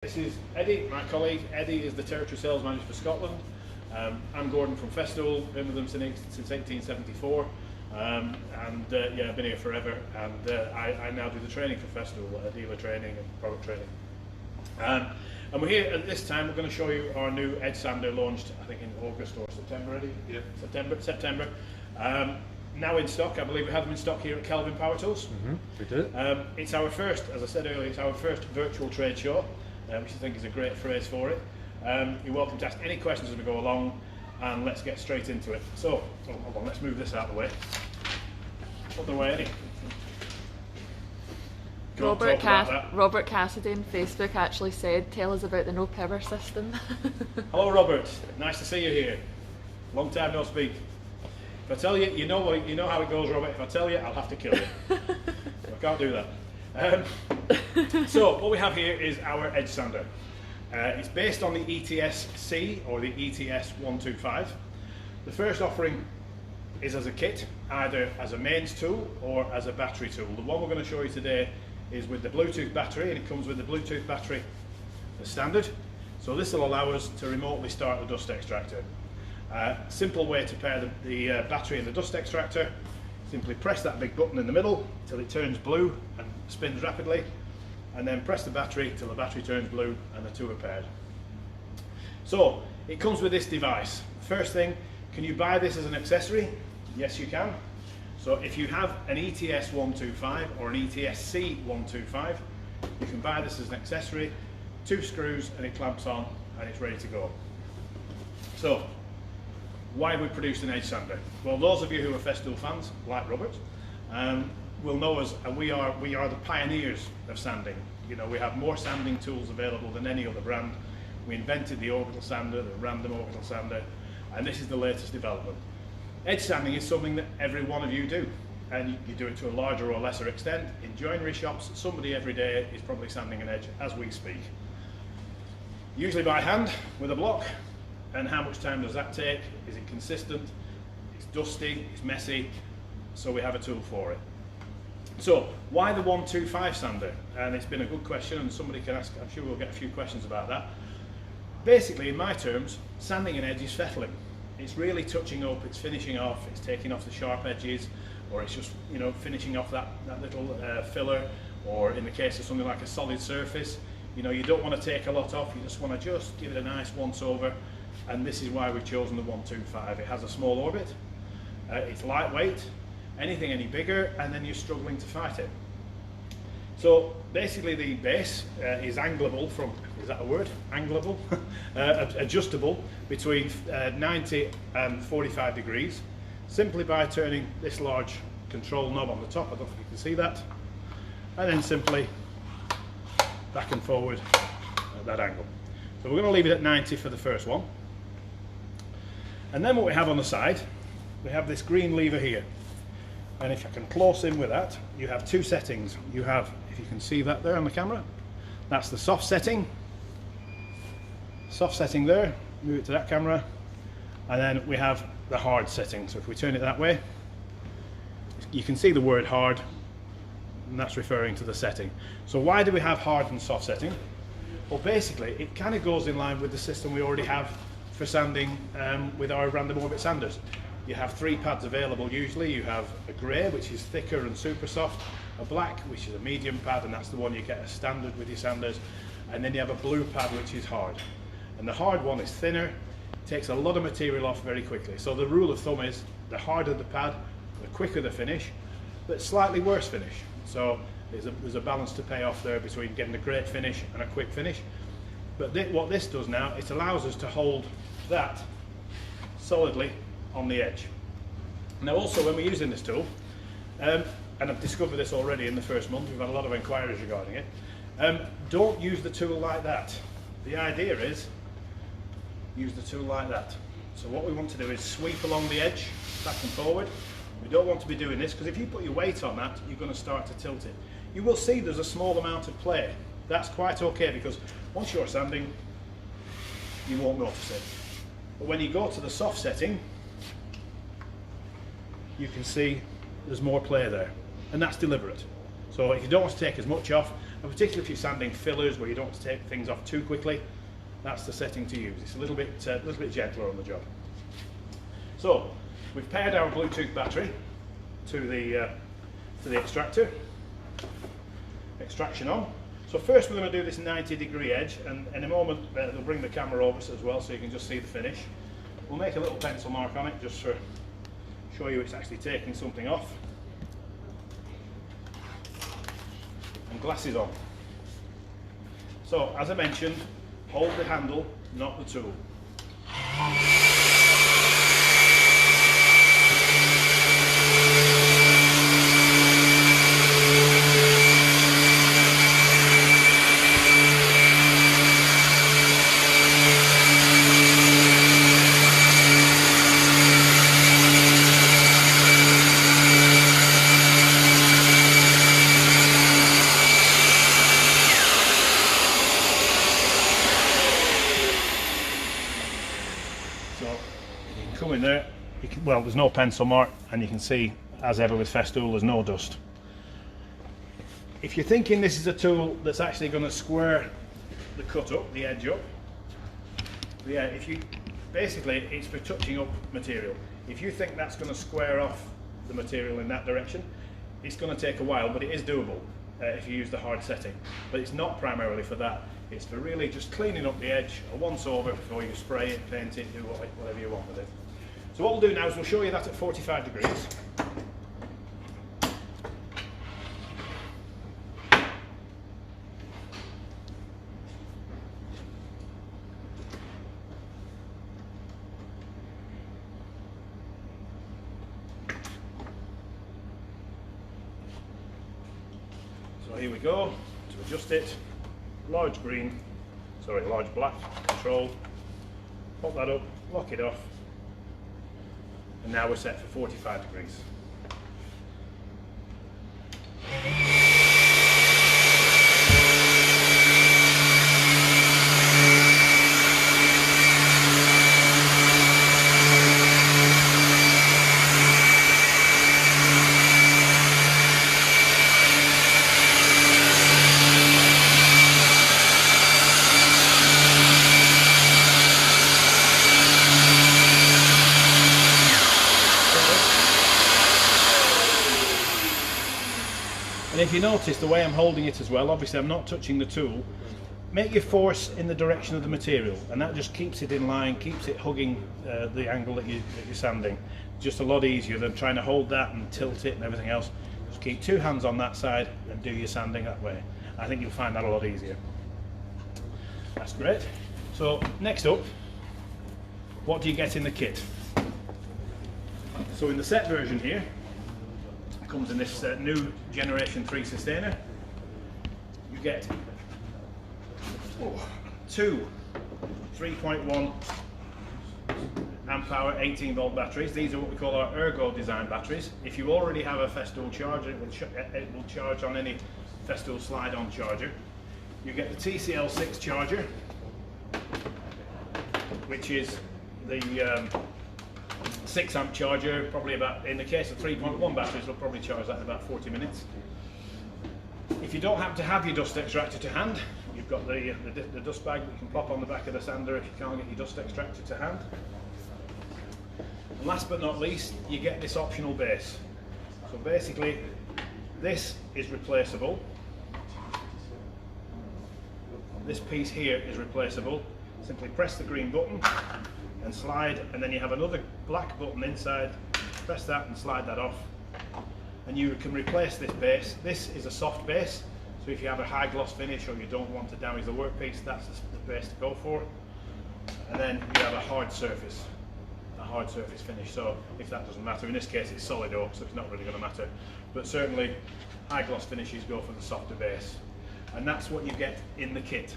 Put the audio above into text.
This is Eddie, my colleague. Eddie is the Territory Sales Manager for Scotland. I'm Gordon from Festool, been with them since 1874, yeah, I've been here forever, and I now do the training for Festool, dealer training and product training. And we're here at this time. We're going to show you our new edge sander, launched I think in August or September, Eddie? Yeah. September. Now in stock. I believe we have them in stock here at Kelvin Power Tools. We do. It's our first, as I said earlier, it's our first virtual trade show, which I think is a great phrase for it. You're welcome to ask any questions as we go along, and let's get straight into it. So, hold on, let's move this out of the way. Out the way, Eddie. Robert Cassidy on Facebook actually said, tell us about the no power system. Hello Robert, nice to see you here. Long time no speak. If I tell you, you know how it goes, Robert. If I tell you, I'll have to kill you. I can't do that. So what we have here is our edge sander. It's based on the ES-ETSC or the ES-125. The first offering is as a kit, either as a mains tool or as a battery tool. The one we're going to show you today is with the Bluetooth battery, and it comes with the Bluetooth battery as standard. So this will allow us to remotely start the dust extractor. Simple way to pair the battery and the dust extractor. Simply press that big button in the middle till it turns blue and spins rapidly, and then press the battery till the battery turns blue and the two are paired. So it comes with this device. First thing, can you buy this as an accessory? Yes, you can. So if you have an ES-125 or an ES-ETSC 125, you can buy this as an accessory, 2 screws and it clamps on and it's ready to go. So why have we produced an edge sander? Well, those of you who are Festool fans, like Robert, will know us, and we are the pioneers of sanding. You know, we have more sanding tools available than any other brand. We invented the orbital sander, the random orbital sander, and this is the latest development. Edge sanding is something that every one of you do, and you do it to a larger or lesser extent. In joinery shops, somebody every day is probably sanding an edge as we speak. Usually by hand with a block. And how much time does that take? Is it consistent? It's dusty, it's messy, so we have a tool for it. So why the 125 sander? And it's been a good question, and somebody can ask, I'm sure we'll get a few questions about that. Basically, in my terms, sanding an edge is fettling. It's really touching up, it's finishing off, it's taking off the sharp edges, or it's just, you know, finishing off that little filler, or in the case of something like a solid surface, you know, you don't want to take a lot off, you just want to give it a nice once over. And this is why we've chosen the 125. It has a small orbit, it's lightweight, anything any bigger and then you're struggling to fight it. So basically the base is angleable from, is that a word? Angleable? Adjustable between 90 and 45 degrees, simply by turning this large control knob on the top. I don't know if you can see that. And then simply back and forward at that angle. So we're going to leave it at 90 for the first one. And then what we have on the side, we have this green lever here. And if I can close in with that, you have 2 settings. You have, if you can see that there on the camera, that's the soft setting. Soft setting there, move it to that camera. And then we have the hard setting. So if we turn it that way, you can see the word hard, and that's referring to the setting. So why do we have hard and soft setting? Well, basically, it kind of goes in line with the system we already have for sanding with our random orbit sanders. You have 3 pads available usually. You have a grey, which is thicker and super soft, a black, which is a medium pad, and that's the one you get as standard with your sanders, and then you have a blue pad, which is hard. And the hard one is thinner, takes a lot of material off very quickly. So the rule of thumb is the harder the pad, the quicker the finish, but slightly worse finish. So there's a balance to pay off there between getting a great finish and a quick finish. But what this does now, it allows us to hold that solidly on the edge. Now also when we're using this tool, and I've discovered this already in the first month, we've had a lot of inquiries regarding it, don't use the tool like that. The idea is, use the tool like that. So what we want to do is sweep along the edge, back and forward. We don't want to be doing this, because if you put your weight on that, you're going to start to tilt it. You will see there's a small amount of play. That's quite okay, because once you're sanding, you won't notice it. But when you go to the soft setting, you can see there's more play there, and that's deliberate. So if you don't want to take as much off, and particularly if you're sanding fillers where you don't want to take things off too quickly, that's the setting to use. It's a little bit gentler on the job. So we've paired our Bluetooth battery to the extractor. Extraction on. So first we're going to do this 90-degree edge, and in a moment they'll bring the camera over as well so you can just see the finish. We'll make a little pencil mark on it just to show you it's actually taking something off. And glasses on. So as I mentioned, hold the handle, not the tool. Come in there, well, there's no pencil mark, and you can see, as ever with Festool, there's no dust. If you're thinking this is a tool that's actually going to square the cut up, the edge up, yeah, basically it's for touching up material. If you think that's going to square off the material in that direction, it's going to take a while, but it is doable if you use the hard setting. But it's not primarily for that. It's for really just cleaning up the edge, a once over before you spray it, paint it, do whatever you want with it. So what we'll do now is we'll show you that at 45 degrees. So here we go. To adjust it, large black control, pop that up, lock it off, and now we're set for 45 degrees. And if you notice the way I'm holding it as well, obviously I'm not touching the tool. Make your force in the direction of the material, and that just keeps it in line, keeps it hugging the angle that you're sanding. Just a lot easier than trying to hold that and tilt it and everything else. Just keep two hands on that side and do your sanding that way. I think you'll find that a lot easier. That's great. So next up, what do you get in the kit? So in the set version here, comes in this new Generation 3 sustainer. You get two 3.1 amp hour 18 volt batteries. These are what we call our Ergo design batteries. If you already have a Festool charger, it will charge on any Festool slide-on charger. You get the TCL6 charger, which is the 6 amp charger, probably about, in the case of 3.1 batteries, will probably charge that in about 40 minutes. If you don't happen to have your dust extractor to hand, you've got the dust bag that you can pop on the back of the sander if you can't get your dust extractor to hand. And last but not least, you get this optional base. So basically, this is replaceable. This piece here is replaceable. Simply press the green button and slide, and then you have another black button inside. Press that and slide that off, and you can replace this base. This is a soft base, so if you have a high gloss finish or you don't want to damage the workpiece, that's the base to go for. And then you have a hard surface finish. So if that doesn't matter, in this case it's solid oak, so it's not really going to matter. But certainly high gloss finishes go for the softer base, and that's what you get in the kit.